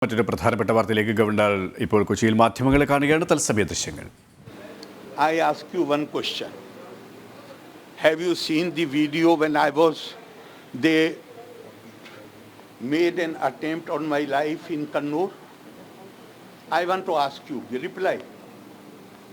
മറ്റൊരു പ്രധാനപ്പെട്ട വാർത്തയിലേക്ക് ഗവർണർ ഇപ്പോൾ കൊച്ചിയിൽ മാധ്യമങ്ങളെ കാണുകയാണ്. തത്സമയ ദൃശ്യങ്ങൾ. I ask you one question. Have you seen the video when they made an attempt on my life in Kannur? I want to ask you, reply.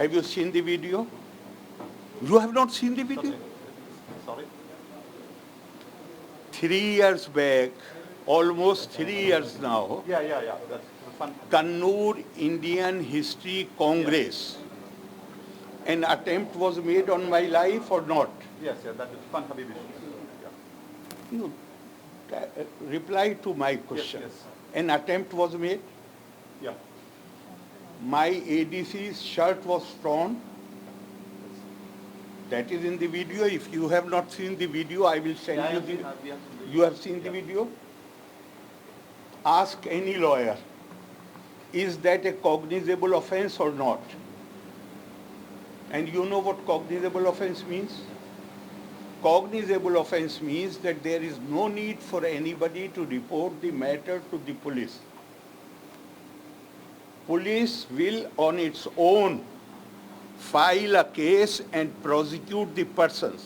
Have you seen the video? You have not seen the video? Sorry? 3 years back, almost 3 years now, Yeah. That's fun. Kannur Indian History Congress. An attempt was made on my life or not? Yes, that is fun, Habibi. Yeah. You reply to my question. Yes. An attempt was made. Yeah. My ADC's shirt was torn. That is in the video. If you have not seen the video, I will send you the. You have seen the video? Ask any lawyer. Is that a cognizable offense or not? And you know what cognizable offense means? Cognizable offense means that there is no need for anybody to report the matter to the police. Police will on its own file a case and prosecute the persons.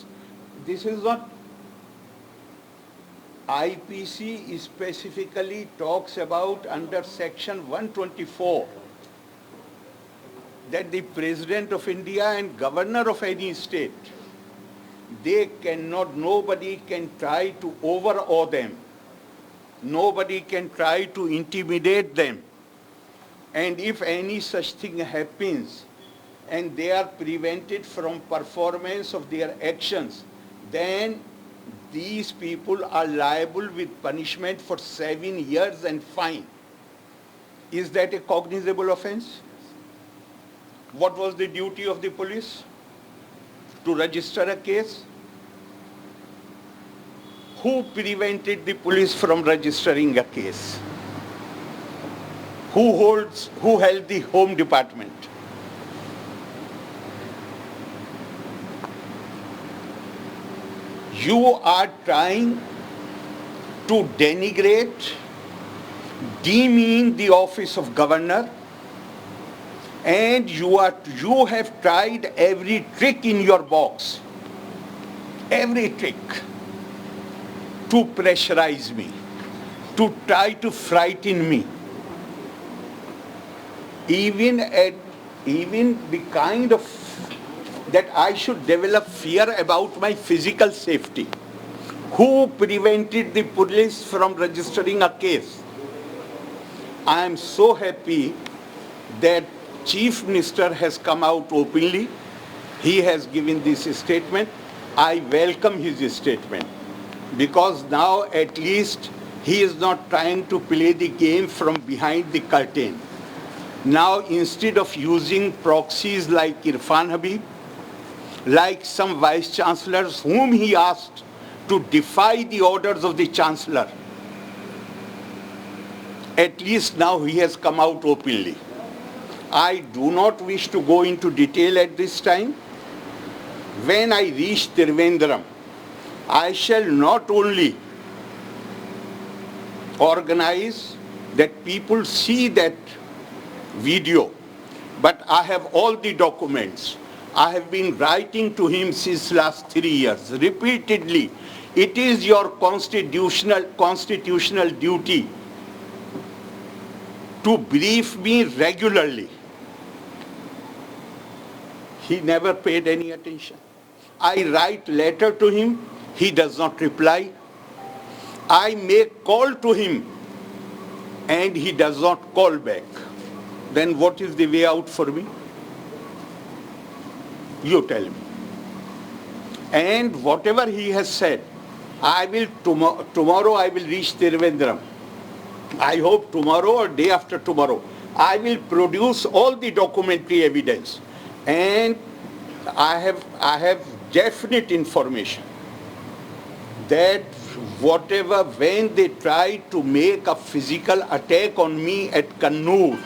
This is not IPC specifically talks about under section 124 that the President of India and Governor of any state, nobody can try to overawe them. Nobody can try to intimidate them. And if any such thing happens and they are prevented from performance of their actions, then these people are liable with punishment for 7 years and fine. Is that a cognizable offense? What was the duty of the police? To register a case? Who prevented the police from registering a case? Who held the Home Department? You are trying to denigrate, demean the office of governor, and you have tried every trick in your box, every trick to pressurize me, to try to frighten me, even the kind of that I should develop fear about my physical safety. Who prevented the police from registering a case? I am so happy that Chief Minister has come out openly. He has given this statement. I welcome his statement because now at least he is not trying to play the game from behind the curtain. Now instead of using proxies like Irfan Habib, like some vice chancellors whom he asked to defy the orders of the chancellor, at least now he has come out openly. I do not wish to go into detail at this time. When I reach Trivandrum, I shall not only organize that people see that video, but I have all the documents. I have been writing to him since last 3 years, repeatedly. It is your constitutional duty to brief me regularly. He never paid any attention. I write letter to him, he does not reply. I make call to him and he does not call back. Then what is the way out for me? You tell me. And whatever he has said, I will tomorrow I will reach Trivandrum. I hope tomorrow or day after tomorrow, I will produce all the documentary evidence. And I have definite information that when they tried to make a physical attack on me at Kannur,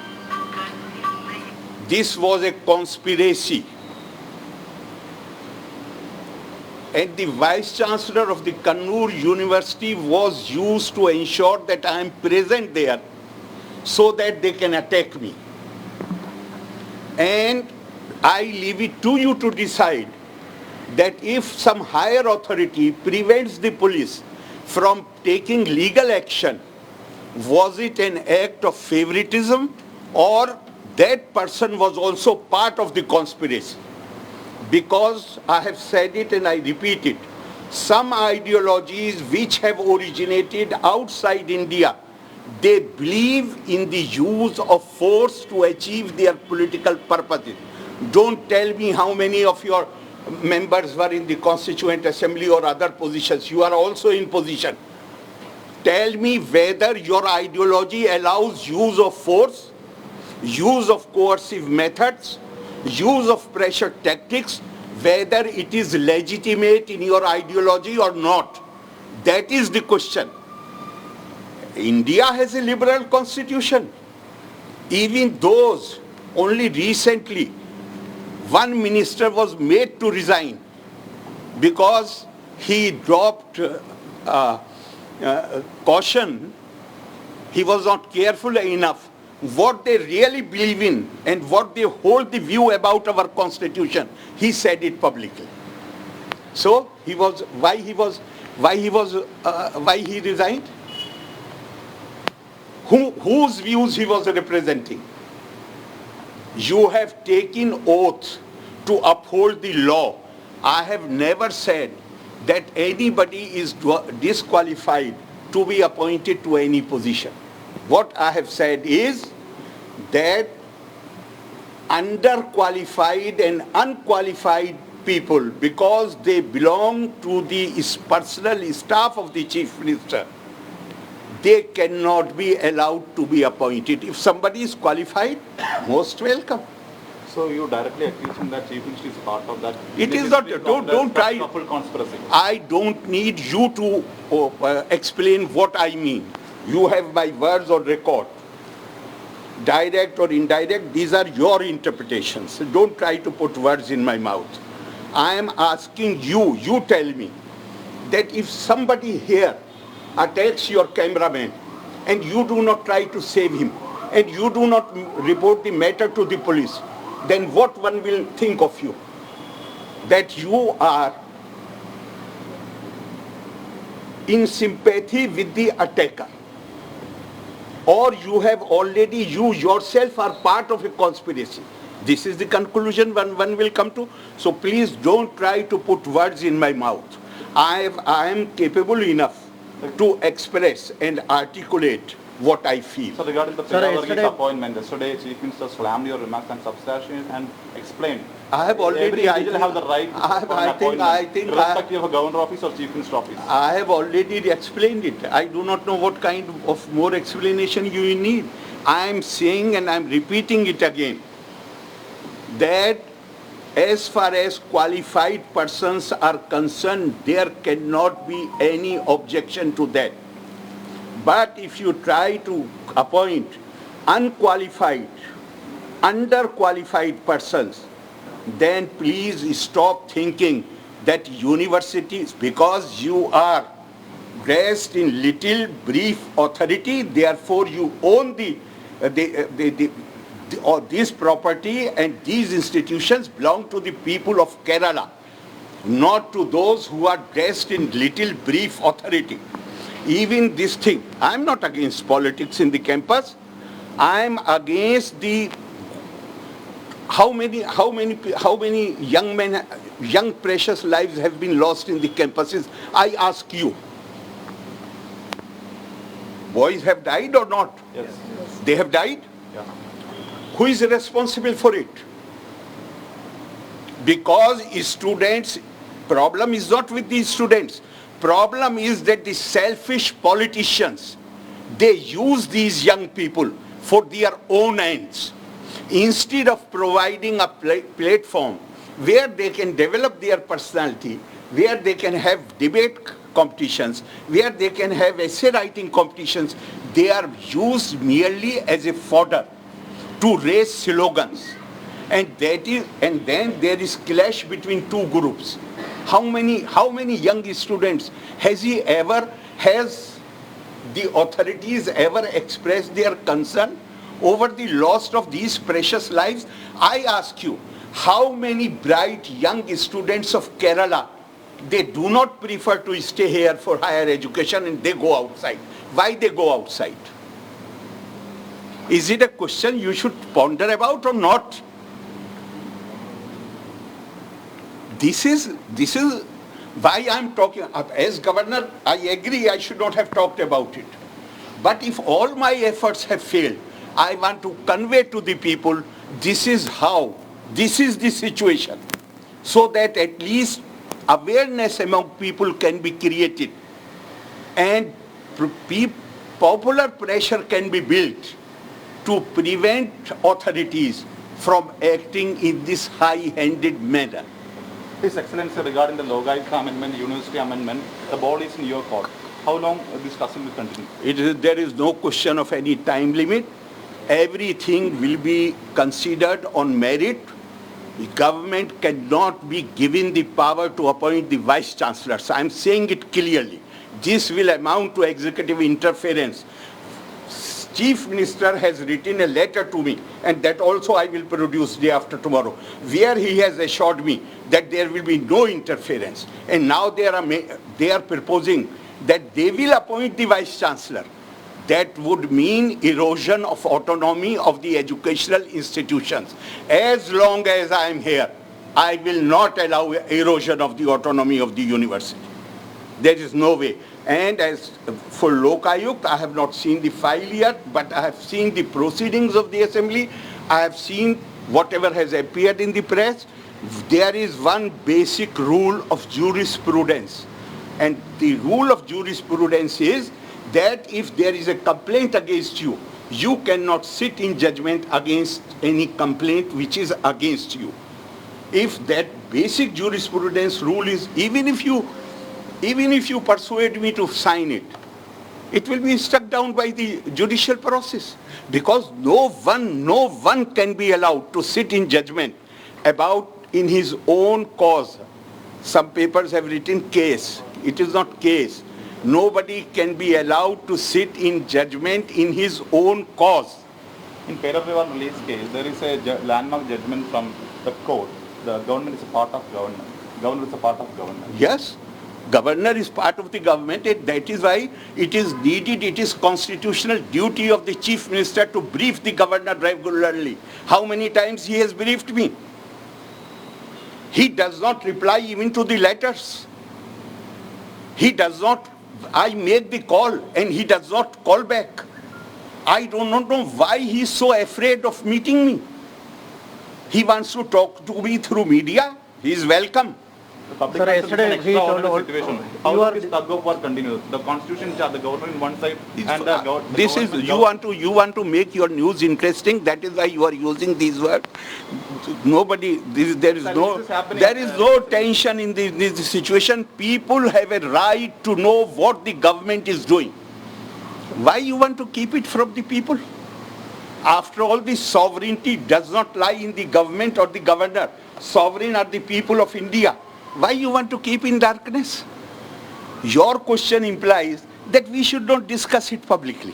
this was a conspiracy. And the Vice Chancellor of the Kannur University was used to ensure that I am present there so that they can attack me. And I leave it to you to decide that if some higher authority prevents the police from taking legal action, was it an act of favoritism or that person was also part of the conspiracy? Because I have said it and I repeat it, some ideologies which have originated outside India, they believe in the use of force to achieve their political purposes. Don't tell me how many of your members were in the Constituent Assembly or other positions. You are also in position. Tell me whether your ideology allows use of force, use of coercive methods, use of pressure tactics, whether it is legitimate in your ideology or not. That is the question. India has a liberal constitution. Even those, only recently, one minister was made to resign because he dropped caution. He was not careful enough. What they really believe in and what they hold the view about our constitution, he said it publicly. So why he resigned? Whose views he was representing? You have taken oath to uphold the law. I have never said that anybody is disqualified to be appointed to any position. What I have said is that underqualified and unqualified people, because they belong to the personal staff of the Chief Minister, they cannot be allowed to be appointed. If somebody is qualified, most welcome. So you directly accuse him that Chief Minister is part of that? It is not. Don't try. Full conspiracy. I don't need you to explain what I mean. You have my words on record. Direct or indirect, these are your interpretations. Don't try to put words in my mouth. I am asking you, you tell me, that if somebody here attacks your cameraman and you do not try to save him and you do not report the matter to the police, then what one will think of you? That you are in sympathy with the attacker, or you have already, you yourself are part of a conspiracy. This is the conclusion one will come to. So please don't try to put words in my mouth. I am capable enough to express and articulate what I feel. So regarding the Varghese appointment, yesterday Chief Minister slammed your remarks and substantiated and explained. I have already. Every individual have the right to I think irrespective of a governor office or Chief Minister office. I have already explained it. I do not know what kind of more explanation you need. I am saying and I am repeating it again, that as far as qualified persons are concerned, there cannot be any objection to that. But if you try to appoint unqualified, underqualified persons, then please stop thinking that universities, because you are dressed in little brief authority, therefore you own or this property, and these institutions belong to the people of Kerala, not to those who are dressed in little brief authority. Even this thing, I'm not against politics in the campus. I'm against the how many young men, young precious lives have been lost in the campuses. I ask you, boys have died or not? Yes. They have died? Yeah. Who is responsible for it? Because students, problem is not with these students. Problem is that the selfish politicians, they use these young people for their own ends. Instead of providing a platform where they can develop their personality, where they can have debate competitions, where they can have essay writing competitions, they are used merely as a fodder to raise slogans. And then there is clash between two groups. How many young students has the authorities ever expressed their concern over the loss of these precious lives. I ask you, how many bright young students of Kerala, they do not prefer to stay here for higher education and they go outside? Why they go outside? Is it a question you should ponder about or not? This is why I'm talking. As governor, I agree I should not have talked about it. But if all my efforts have failed, I want to convey to the people, this is how, this is the situation, so that at least awareness among people can be created and popular pressure can be built to prevent authorities from acting in this high-handed manner. His Excellency, regarding the Logayuktha Amendment, University Amendment, the ball is in your court. How long this tussle will continue? There is no question of any time limit. Everything will be considered on merit. The government cannot be given the power to appoint the vice chancellors. I'm saying it clearly. This will amount to executive interference. Chief Minister has written a letter to me, and that also I will produce day after tomorrow, where he has assured me that there will be no interference. And now they are proposing that they will appoint the vice chancellor. That would mean erosion of autonomy of the educational institutions. As long as I am here, I will not allow erosion of the autonomy of the university. There is no way. And as for Lokayukt, I have not seen the file yet, but I have seen the proceedings of the assembly. I have seen whatever has appeared in the press. There is one basic rule of jurisprudence. And the rule of jurisprudence is that if there is a complaint against you, you cannot sit in judgment against any complaint which is against you. If that basic jurisprudence rule is, even if you persuade me to sign it, it will be struck down by the judicial process, because no one can be allowed to sit in judgment about in his own cause. Some papers have written case. It is not case. Nobody can be allowed to sit in judgment in his own cause. In Peravivar release case, there is a landmark judgment from the court. The government is a part of government. Governor is a part of government. Yes. Governor is part of the government, and that is why it is needed, it is constitutional duty of the Chief Minister to brief the governor regularly. How many times he has briefed me? He does not reply even to the letters. He does not, I make the call and he does not call back. I do not know why he is so afraid of meeting me. He wants to talk to me through media. He is welcome. The public Sir, counsel is an yesterday he told extraordinary all- situation. you How are does this tug of war continue? The constitution is the government in one side and This is, you want to make your news interesting. That is why you are using these words. Nobody, there is Sir, no, this is happening, there is no tension in this situation. People have a right to know what the government is doing. Why you want to keep it from the people? After all, the sovereignty does not lie in the government or the governor. Sovereign are the people of India. Why you want to keep in darkness? Your question implies that we should not discuss it publicly.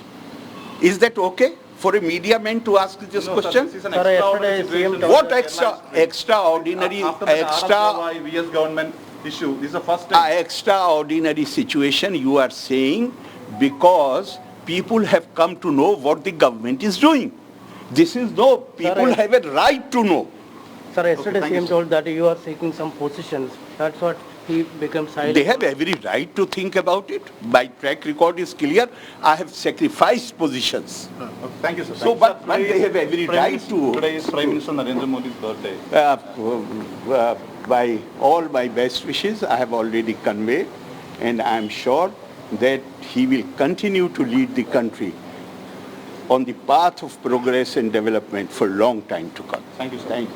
Is that okay for a media man to ask this No, question? Sir, this is an Sir, extraordinary yesterday situation. CM What Airlines- extraordinary, After the VS government issue, this is the first time. extraordinary situation you are saying because people have come to know what the government is doing. This is no, people Sir, have a right to know. Sir, yesterday thank you, CM sir. told that you are seeking some positions. That's what he became silent. They have every right to think about it. My track record is clear. I have sacrificed positions. Okay, thank you, sir. So, Thank you, but sir. they have every Prime right Minister- to- Today is Prime Minister Narendra Modi's birthday. By all my best wishes, I have already conveyed, and I am sure that he will continue to lead the country on the path of progress and development for a long time to come. Thank you, sir. Thank you.